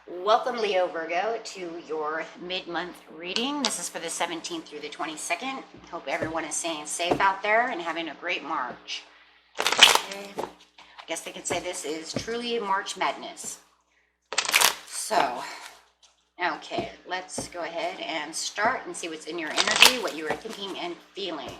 Welcome, Leo Virgo, to your mid-month reading. This is for the 17th through the 22nd. Hope everyone is staying safe out there and having a great March. Okay. I guess they could say this is truly March Madness. So, okay, let's go ahead and start and see what's in your energy, what you are thinking and feeling.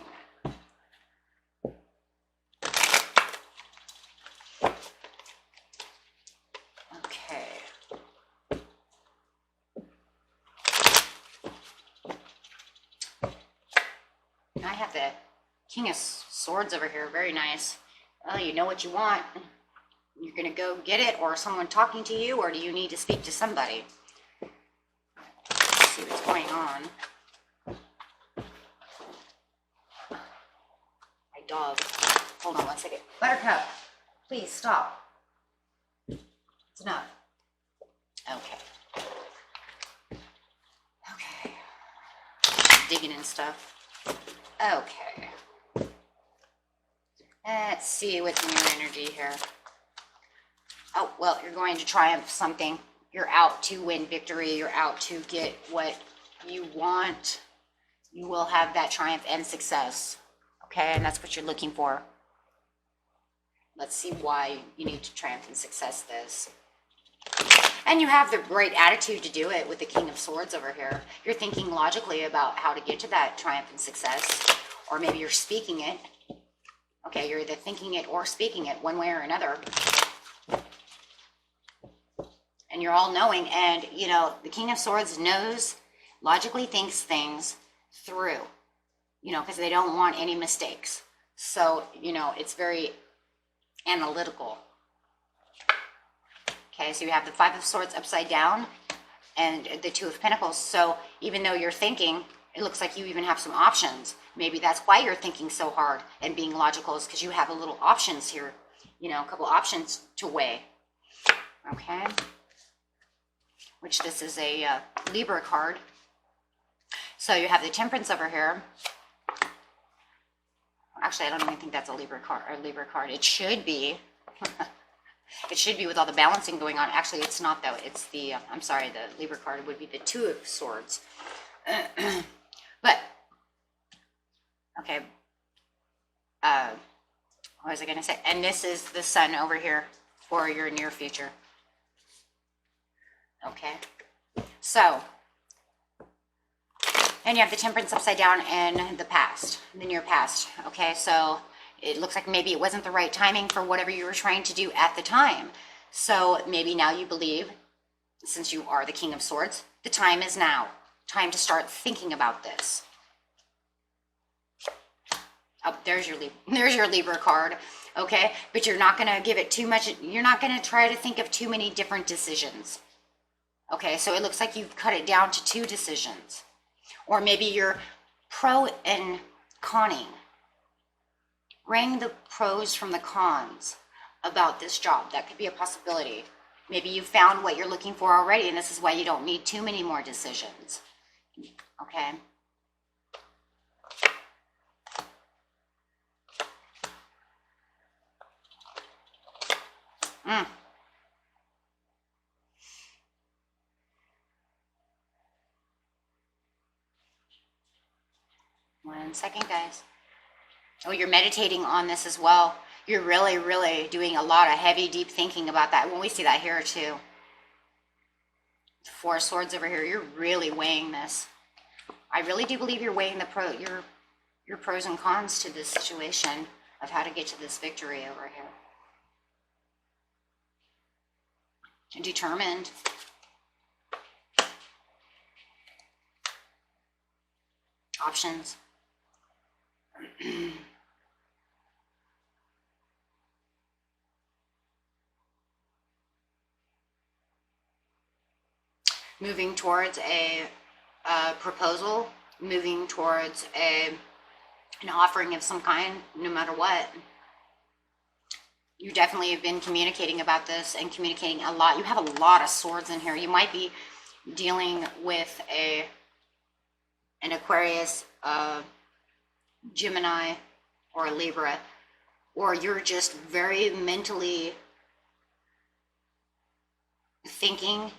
I have the King of Swords over here. Very nice. Well, you know what you want. You're going to go get it, or someone talking to you, or do you need to speak to somebody? Let's see what's going on. My dog. Hold on one second. Buttercup, please stop. It's enough. Okay. Okay. Digging in stuff. Okay. Let's see what's in your energy here. Oh, well, you're going to triumph something. You're out to win victory. You're out to get what you want. You will have that triumph and success. Okay, and that's what you're looking for. Let's see why you need to triumph and success this. And you have the right attitude to do it with the King of Swords over here. You're thinking logically about how to get to that triumph and success, or maybe you're speaking it. Okay, you're either thinking it or speaking it one way or another. And you're all knowing, and you know, the King of Swords knows, logically thinks things through, you know, because they don't want any mistakes. So, you know, it's very analytical. Okay, so you have the Five of Swords upside down and the Two of Pentacles. So even though you're thinking, it looks like you even have some options. Maybe that's why you're thinking so hard and being logical, is because you have a little options here, you know, a couple options to weigh. Okay, which this is a Libra card. So you have the Temperance over here. Actually, I don't even think that's a Libra card. It should be. It should be with all the balancing going on. Actually, it's not though. It's the, I'm sorry, the Libra card would be the Two of Swords. But, okay. What was I going to say? And this is the Sun over here for your near future. Okay. So, and you have the Temperance upside down and the past, the near past. Okay, so it looks like maybe it wasn't the right timing for whatever you were trying to do at the time. So maybe now you believe, since you are the King of Swords, the time is now. Time to start thinking about this. Oh, there's your Libra card. Okay, but you're not going to give it too much. You're not going to try to think of too many different decisions. Okay, so it looks like you've cut it down to 2 decisions. Or maybe you're pro and conning. Weighing the pros from the cons about this job. That could be a possibility. Maybe you found what you're looking for already, and this is why you don't need too many more decisions. Okay. One second, guys. Oh, you're meditating on this as well. You're really, really doing a lot of heavy, deep thinking about that. When we see that here too. The Four of Swords over here. You're really weighing this. I really do believe you're weighing your pros and cons to this situation of how to get to this victory over here. And determined. Options. Moving towards a proposal, moving towards an offering of some kind, no matter what. You definitely have been communicating about this and communicating a lot. You have a lot of swords in here. You might be dealing with an Aquarius, Gemini, or a Libra, or you're just very mentally thinking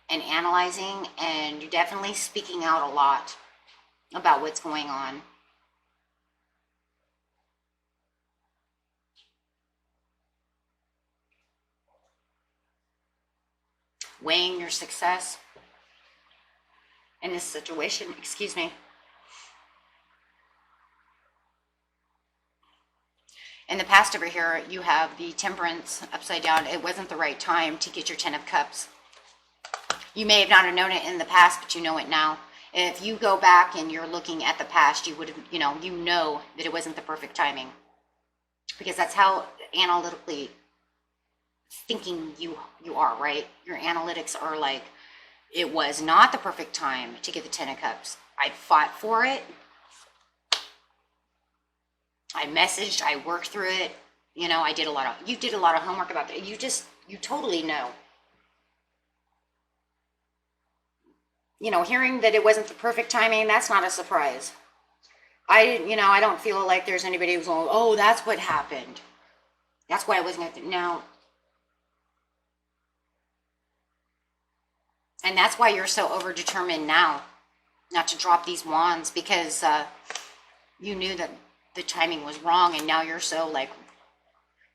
and analyzing, and you're definitely speaking out a lot about what's going on. Weighing your success in this situation, excuse me. In the past over here, you have the Temperance upside down. It wasn't the right time to get your 10 of Cups. You may have not have known it in the past, but you know it now. If you go back and you're looking at the past, you would have, you know that it wasn't the perfect timing. Because that's how analytically thinking you are, right? Your analytics are like, it was not the perfect time to get the 10 of Cups. I fought for it. I messaged, I worked through it. You did a lot of homework about that. You totally know. Hearing that it wasn't the perfect timing, that's not a surprise. I don't feel like there's anybody who's going, oh, that's what happened. That's why I wasn't going to, no. And that's why you're so overdetermined now not to drop these wands, because you knew that the timing was wrong, and now you're so like,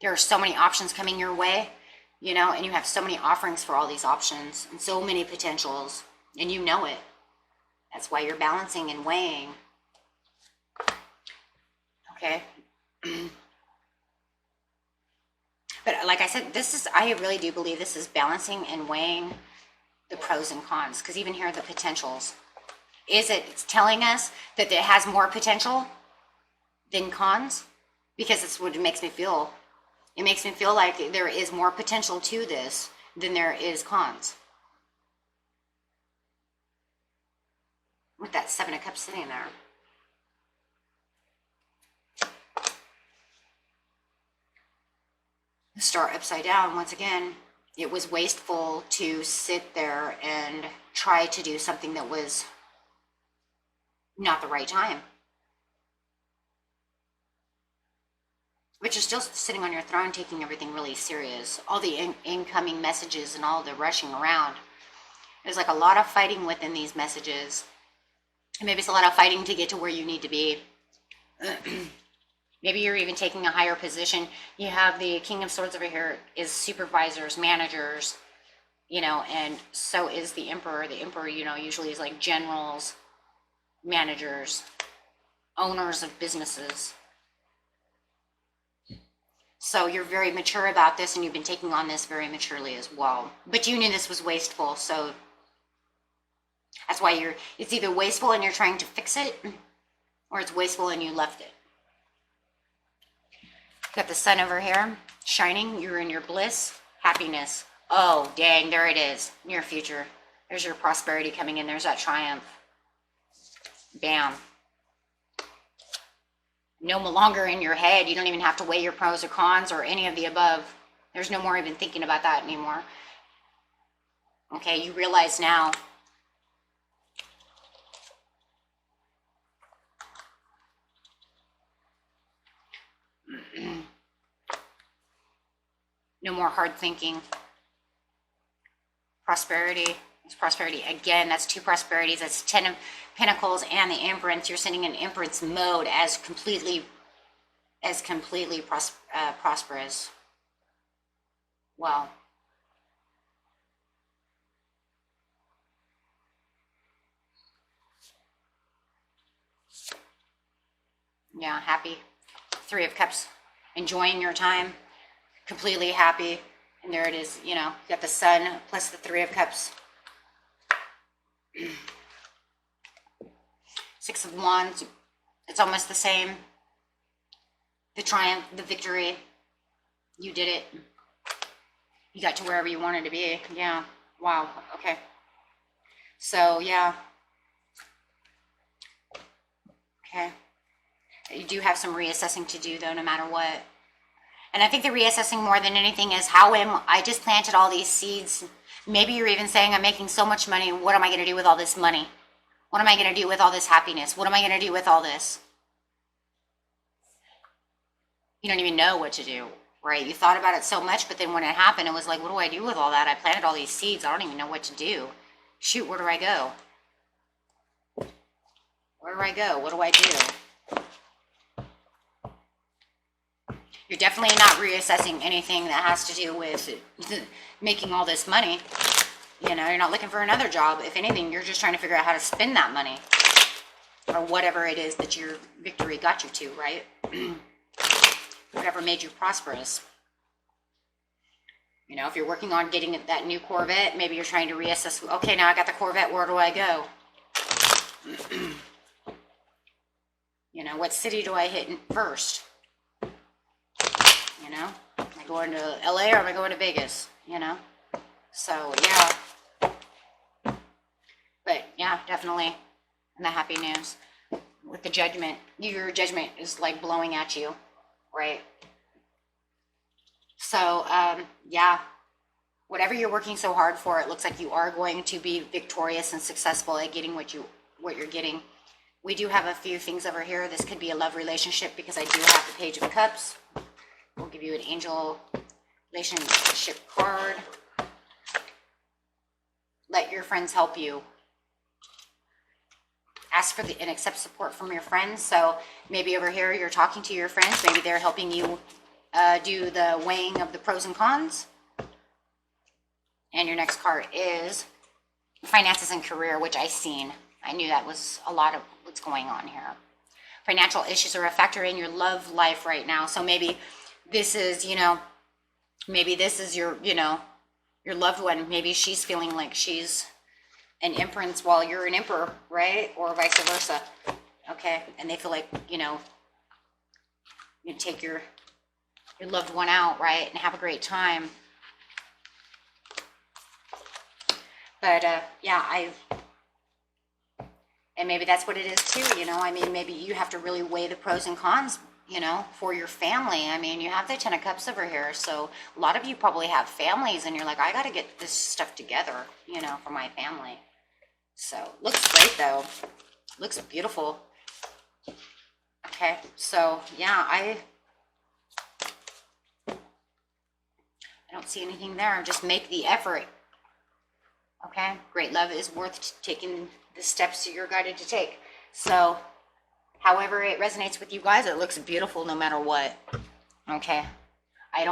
there are so many options coming your way, and you have so many offerings for all these options and so many potentials, and you know it. That's why you're balancing and weighing. Okay. But like I said, I really do believe this is balancing and weighing the pros and cons, because even here, the potentials. It's telling us that it has more potential than cons, because it's what it makes me feel. It makes me feel like there is more potential to this than there is cons. With that 7 of Cups sitting there. The Star upside down, once again, it was wasteful to sit there and try to do something that was not the right time. But you're still sitting on your throne, taking everything really serious. All the incoming messages and all the rushing around. There's like a lot of fighting within these messages. And maybe it's a lot of fighting to get to where you need to be. Maybe you're even taking a higher position. You have the King of Swords over here is supervisors, managers, and so is the Emperor. The Emperor, usually is like generals, managers, owners of businesses. So you're very mature about this, and you've been taking on this very maturely as well. But you knew this was wasteful, so that's why it's either wasteful and you're trying to fix it, or it's wasteful and you left it. Got the sun over here, shining. You're in your bliss, happiness. Oh, dang, there it is. Near future. There's your prosperity coming in. There's that triumph. Bam. No longer in your head. You don't even have to weigh your pros or cons or any of the above. There's no more even thinking about that anymore. Okay, you realize now. No more hard thinking. Prosperity. It's prosperity. Again, that's 2 prosperities. That's 10 of Pentacles and the Empress. You're sitting in Empress mode as completely prosperous. Wow. Yeah, happy. 3 of Cups. Enjoying your time. Completely happy. And there it is, you got the sun plus the 3 of Cups. 6 of Wands. It's almost the same. The triumph, the victory. You did it. You got to wherever you wanted to be. Yeah. Wow. Okay. So, yeah. Okay. You do have some reassessing to do, though, no matter what. And I think the reassessing more than anything is I just planted all these seeds. Maybe you're even saying, I'm making so much money. What am I going to do with all this money? What am I going to do with all this happiness? What am I going to do with all this? You don't even know what to do, right? You thought about it so much, but then when it happened, it was like, what do I do with all that? I planted all these seeds. I don't even know what to do. shoot, where do I go? Where do I go? What do I do? You're definitely not reassessing anything that has to do with making all this money. You know, you're not looking for another job. If anything, you're just trying to figure out how to spend that money. Or whatever it is that your victory got you to, right? Whatever made you prosperous. You know, if you're working on getting that new Corvette, maybe you're trying to reassess, okay, now I got the Corvette, where do I go? You know, what city do I hit first? You know, am I going to LA or am I going to Vegas? You know, so yeah. But yeah, definitely. And the happy news with the judgment, your judgment is like blowing at you, right? So yeah, whatever you're working so hard for, it looks like you are going to be victorious and successful at getting what you're getting. We do have a few things over here. This could be a love relationship because I do have the Page of Cups. We'll give you an angel relationship card. Let your friends help you. Ask for and accept support from your friends. So maybe over here you're talking to your friends. Maybe they're helping you do the weighing of the pros and cons. And your next card is finances and career, which I seen. I knew that was a lot of what's going on here. Financial issues are a factor in your love life right now. So maybe this is, you know, maybe this is your, you know, your loved one. Maybe she's feeling like she's an empress while you're an emperor, right? Or vice versa. Okay. And they feel like, you know, you take your loved one out, right? And have a great time. But yeah, and maybe that's what it is too, you know. I mean, maybe you have to really weigh the pros and cons, you know, for your family. I mean, you have the Ten of Cups over here, so a lot of you probably have families and you're like, I got to get this stuff together, you know, for my family. So looks great though. Looks beautiful. Okay, so yeah, I don't see anything there. Just make the effort. Okay, great love is worth taking the steps you're guided to take. So however it resonates with you guys, it looks beautiful no matter what. Okay, I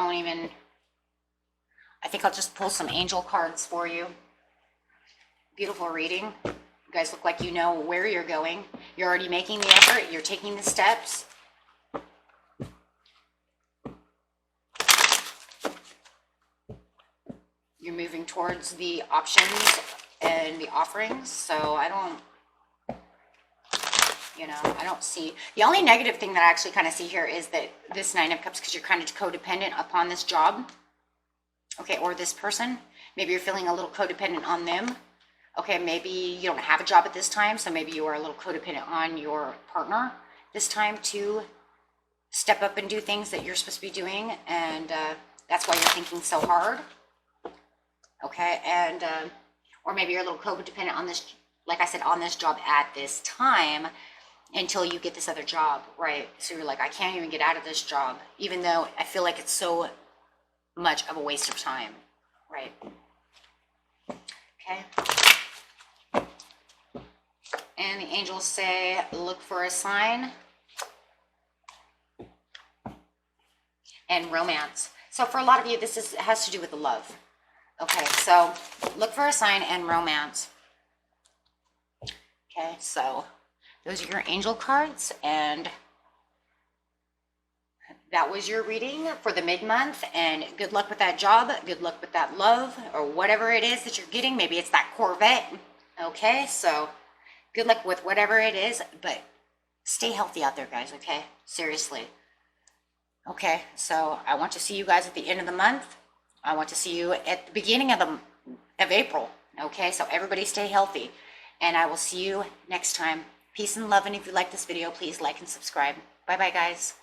think I'll just pull some angel cards for you. Beautiful reading. You guys look like you know where you're going. You're already making the effort. You're taking the steps. You're moving towards the options and the offerings. So I don't see, the only negative thing that I actually kind of see here is that this Nine of Cups, because you're kind of codependent upon this job. Okay, or this person. Maybe you're feeling a little codependent on them. Okay, maybe you don't have a job at this time, so maybe you are a little codependent on your partner this time to step up and do things that you're supposed to be doing, and that's why you're thinking so hard. Okay, and or maybe you're a little codependent on this, like I said, on this job at this time until you get this other job, right? So you're like, I can't even get out of this job, even though I feel like it's so much of a waste of time, right? Okay. And the angels say, look for a sign. And romance. So for a lot of you, this has to do with the love. Okay, so look for a sign and romance. Okay, so those are your angel cards, and that was your reading for the mid-month, and good luck with that job, good luck with that love, or whatever it is that you're getting. Maybe it's that Corvette. Okay, so good luck with whatever it is, but stay healthy out there, guys, okay? Seriously. Okay, so I want to see you guys at the end of the month. I want to see you at the beginning of April. Okay, so everybody stay healthy, and I will see you next time. Peace and love, and if you like this video, please like and subscribe. Bye-bye, guys.